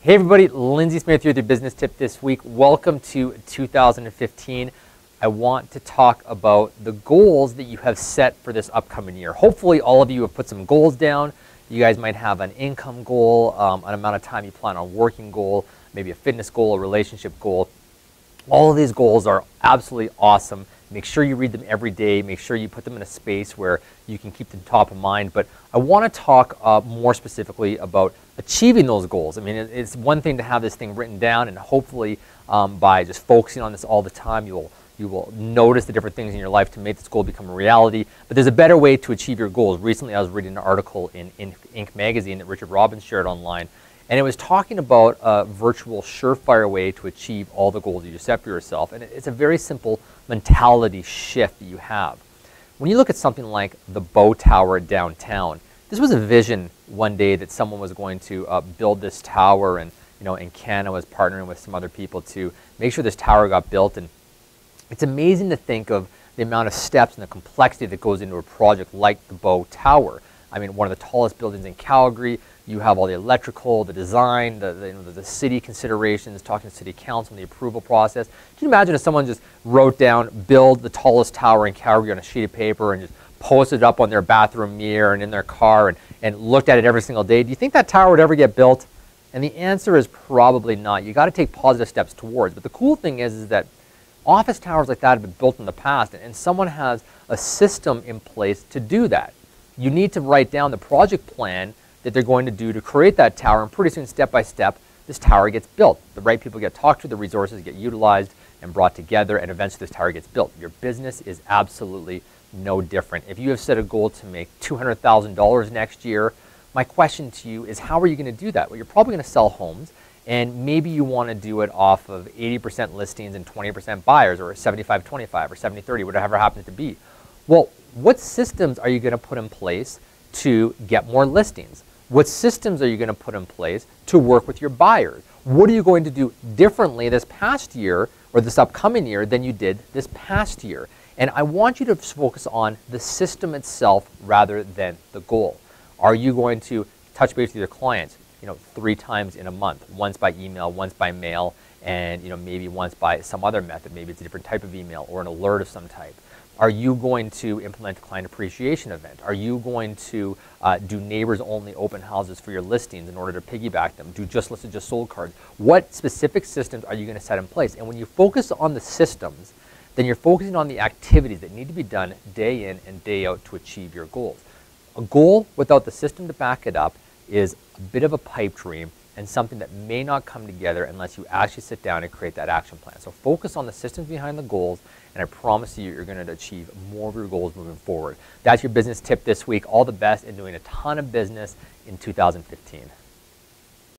Hey everybody, Lindsay Smith here with your business tip this week. Welcome to 2015. I want to talk about the goals that you have set for this upcoming year. Hopefully all of you have put some goals down. You guys might have an income goal, an amount of time you plan on working goal, maybe a fitness goal, a relationship goal. All of these goals are absolutely awesome. Make sure you read them every day. Make sure you put them in a space where you can keep them top of mind. But I want to talk more specifically about achieving those goals. I mean, it's one thing to have this thing written down, and hopefully by just focusing on this all the time, you will notice the different things in your life to make this goal become a reality. But there's a better way to achieve your goals. Recently, I was reading an article in Inc. magazine that Richard Robbins shared online, and it was talking about a virtual surefire way to achieve all the goals you set for yourself. And it's a very simple mentality shift that you have. When you look at something like the Bow Tower downtown, this was a vision one day that someone was going to build this tower, and and Canada was partnering with some other people to make sure this tower got built. And it's amazing to think of the amount of steps and the complexity that goes into a project like the Bow Tower. I mean, one of the tallest buildings in Calgary. You have all the electrical, the design, the city considerations, talking to city council, and the approval process. Can you imagine if someone just wrote down, build the tallest tower in Calgary on a sheet of paper and just posted it up on their bathroom mirror and in their car and looked at it every single day? Do you think that tower would ever get built? And the answer is probably not. You got to take positive steps towards. But the cool thing is that office towers like that have been built in the past, and someone has a system in place to do that. You need to write down the project plan that they're going to do to create that tower, and pretty soon, step by step, this tower gets built. The right people get talked to, the resources get utilized and brought together, and eventually this tower gets built. Your business is absolutely no different. If you have set a goal to make $200,000 next year, my question to you is, how are you going to do that? Well, you're probably going to sell homes, and maybe you want to do it off of 80% listings and 20% buyers, or 75-25 or 70-30, whatever happens to be. Well, what systems are you going to put in place to get more listings? What systems are you going to put in place to work with your buyers? What are you going to do differently this past year or this upcoming year than you did this past year? And I want you to focus on the system itself rather than the goal. Are you going to touch base with your clients 3 times in a month, once by email, once by mail, and maybe once by some other method? Maybe it's a different type of email or an alert of some type. Are you going to implement a client appreciation event? Are you going to do neighbors-only open houses for your listings in order to piggyback them? Do just listed, just sold cards? What specific systems are you going to set in place? And when you focus on the systems, then you're focusing on the activities that need to be done day in and day out to achieve your goals. A goal without the system to back it up is a bit of a pipe dream and something that may not come together unless you actually sit down and create that action plan. So focus on the systems behind the goals, and I promise you, you're going to achieve more of your goals moving forward. That's your business tip this week. All the best in doing a ton of business in 2015.